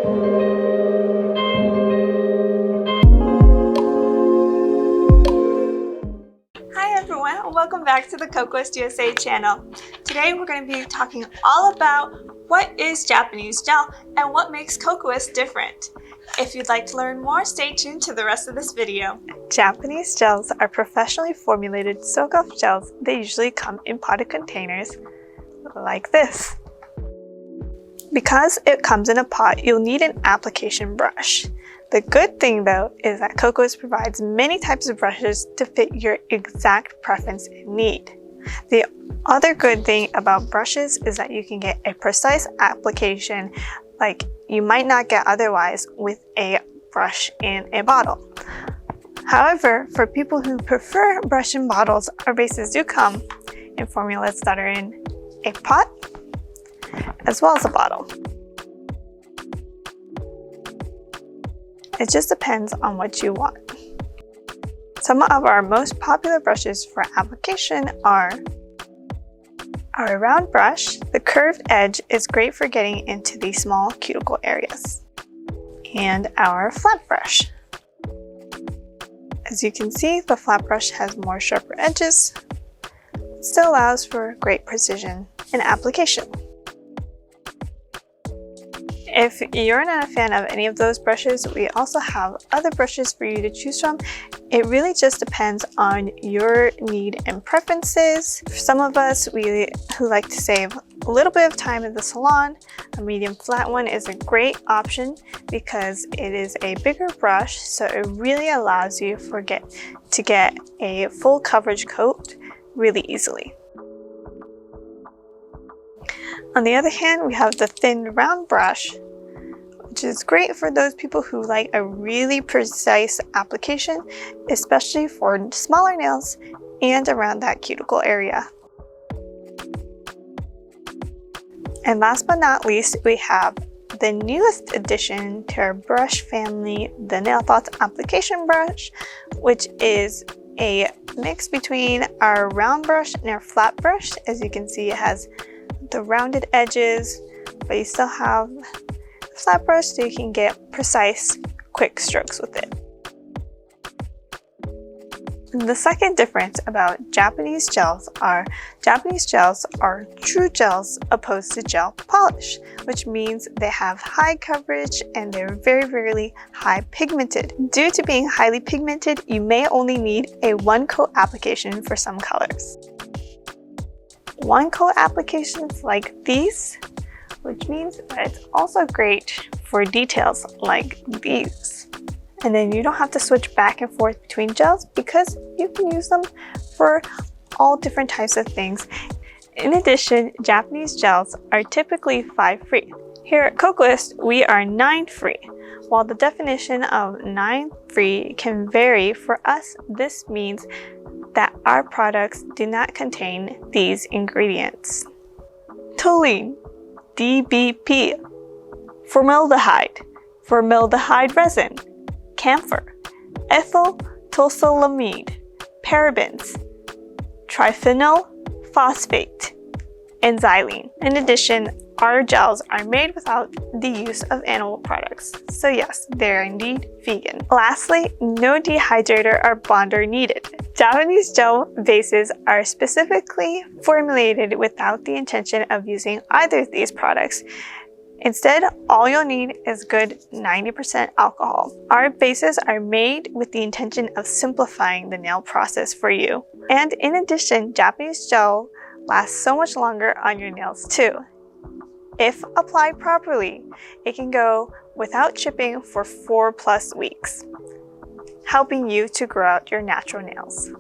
Hi everyone, welcome back to the Kokoist USA channel. Today we're going to be talking all about what is Japanese gel and what makes Kokoist different. If you'd like to learn more, stay tuned to the rest of this video. Japanese gels are professionally formulated soak-off gels. They usually come in potted containers like this. Because it comes in a pot, you'll need an application brush. The good thing though is that Kokoist provides many types of brushes to fit your exact preference and need. The other good thing about brushes is that you can get a precise application like you might not get otherwise with a brush in a bottle. However, for people who prefer brush and bottles, our bases do come in formulas that are in a pot as well as a bottle. It just depends on what you want. Some of our most popular brushes for application are our round brush. The curved edge is great for getting into the small cuticle areas. And our flat brush. As you can see, the flat brush has more sharper edges. It still allows for great precision in application. If you're not a fan of any of those brushes, we also have other brushes for you to choose from. It really just depends on your need and preferences. For some of us who like to save a little bit of time in the salon, a medium flat one is a great option because it is a bigger brush, so it really allows you to get a full coverage coat really easily. On the other hand, we have the thin round brush, which is great for those people who like a really precise application, especially for smaller nails and around that cuticle area. And last but not least, we have the newest addition to our brush family, the Nail Thoughts application brush, which is a mix between our round brush and our flat brush. As you can see, it has the rounded edges, but you still have a flat brush so you can get precise, quick strokes with it. The second difference about Japanese gels are true gels opposed to gel polish, which means they have high coverage and they're very, very high pigmented. Due to being highly pigmented, you may only need a one coat application for some colors. One coat applications like these, which means that it's also great for details like these. And then you don't have to switch back and forth between gels because you can use them for all different types of things. In addition, Japanese gels are typically 5 free. Here at Kokoist, we are 9 free. While the definition of 9 free can vary, for us, this means that our products do not contain these ingredients: toluene, DBP, formaldehyde, formaldehyde resin, camphor, ethyl tosylamide, parabens, triphenyl phosphate, and xylene. In addition, our gels are made without the use of animal products. So yes, they're indeed vegan. Lastly, no dehydrator or bonder needed. Japanese gel bases are specifically formulated without the intention of using either of these products. Instead, all you'll need is good 90% alcohol. Our bases are made with the intention of simplifying the nail process for you. And in addition, Japanese gel lasts so much longer on your nails too. If applied properly, it can go without chipping for 4+ weeks, helping you to grow out your natural nails.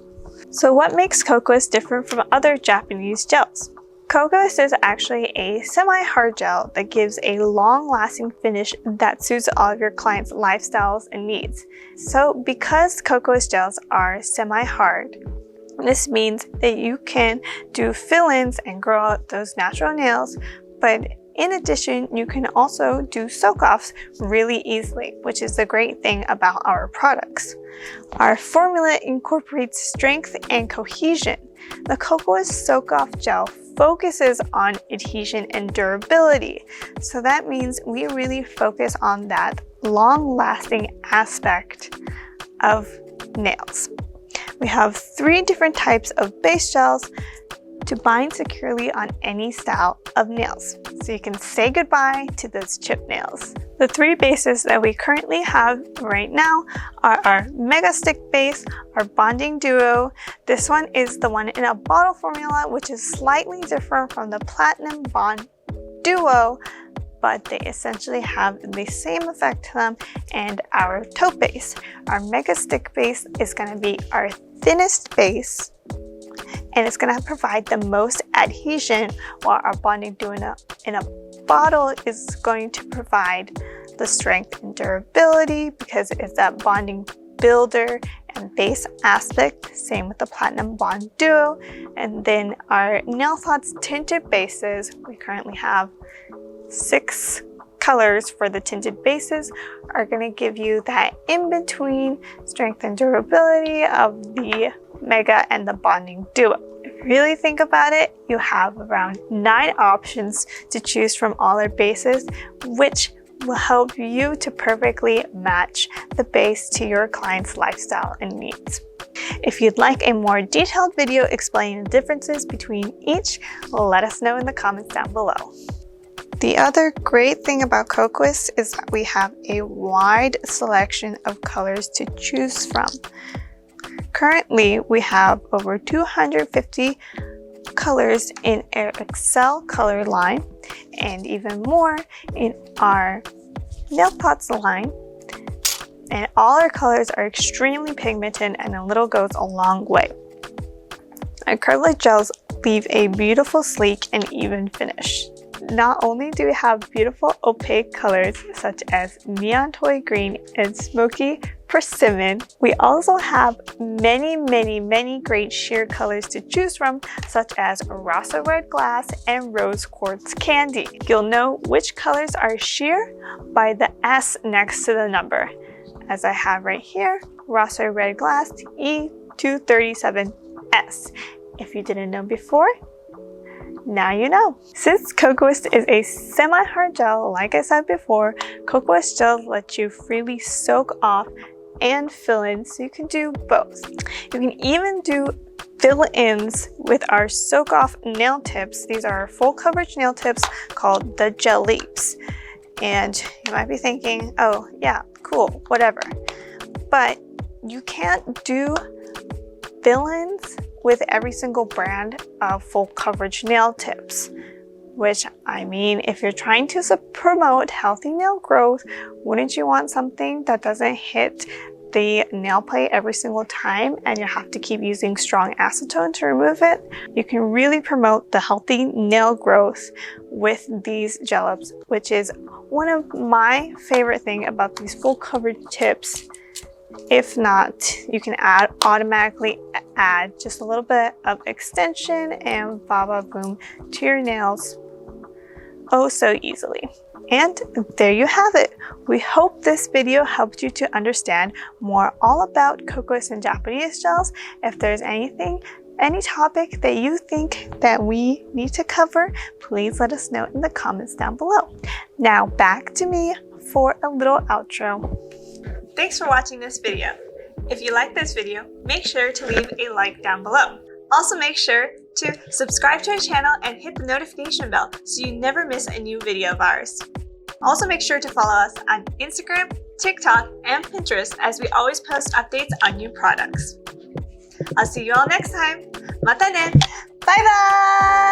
So what makes Kokoist different from other Japanese gels? Kokoist is actually a semi-hard gel that gives a long-lasting finish that suits all of your clients' lifestyles and needs. So because Kokoist gels are semi-hard, this means that you can do fill-ins and grow out those natural nails, but in addition, you can also do soak-offs really easily, which is the great thing about our products. Our formula incorporates strength and cohesion. The Kokoist soak-off gel focuses on adhesion and durability. So that means we really focus on that long-lasting aspect of nails. We have 3 different types of base gels to bind securely on any style of nails, so you can say goodbye to those chip nails. The 3 bases that we currently have right now are our Mega Stick base, our Bonding Duo. This one is the one in a bottle formula, which is slightly different from the Platinum Bond Duo, but they essentially have the same effect to them. And our Taupe base. Our Mega Stick base is going to be our thinnest base, and it's going to provide the most adhesion, while our Bonding Duo in a bottle is going to provide the strength and durability because it's that bonding builder and base aspect. Same with the Platinum Bond Duo. And then our Nail Thoughts tinted bases, we currently have 6 colors for the tinted bases, are going to give you that in-between strength and durability of the Mega and the Bonding Duo. If you really think about it, you have around 9 options to choose from all our bases, which will help you to perfectly match the base to your client's lifestyle and needs. If you'd like a more detailed video explaining the differences between each, let us know in the comments down below. The other great thing about Kokoist is that we have a wide selection of colors to choose from. Currently, we have over 250 colors in our Excel color line, and even more in our Nail Thoughts line. And all our colors are extremely pigmented, and a little goes a long way. Acrylic gels leave a beautiful, sleek, and even finish. Not only do we have beautiful opaque colors such as neon toy green and smoky persimmon, we also have many great sheer colors to choose from, such as Rasa Red Glass and Rose Quartz Candy. You'll know which colors are sheer by the S next to the number, as I have right here, Rasa Red Glass E237S. If you didn't know before, now you know. Since Kokoist is a semi-hard gel, like I said before, Kokoist gels let you freely soak off and fill in, so you can do both. You can even do fill-ins with our soak off nail tips. These are full coverage nail tips called the Gelips. And you might be thinking, oh yeah, cool, whatever. But you can't do fill-ins with every single brand of full coverage nail tips. Which, I mean, if you're trying to promote healthy nail growth, wouldn't you want something that doesn't hit the nail plate every single time and you have to keep using strong acetone to remove it? You can really promote the healthy nail growth with these Gelips, which is one of my favorite things about these full coverage tips. If not, you can automatically add just a little bit of extension and baba boom to your nails oh so easily. And there you have it. We hope this video helped you to understand more all about Kokoist and Japanese gels. If there's any topic that you think that we need to cover, please let us know in the comments down below. Now back to me for a little outro. Thanks for watching this video. If you like this video, make sure to leave a like down below. Also make sure to subscribe to our channel and hit the notification bell so you never miss a new video of ours. Also make sure to follow us on Instagram, TikTok, and Pinterest, as we always post updates on new products. I'll see you all next time. Mata ne! Bye bye!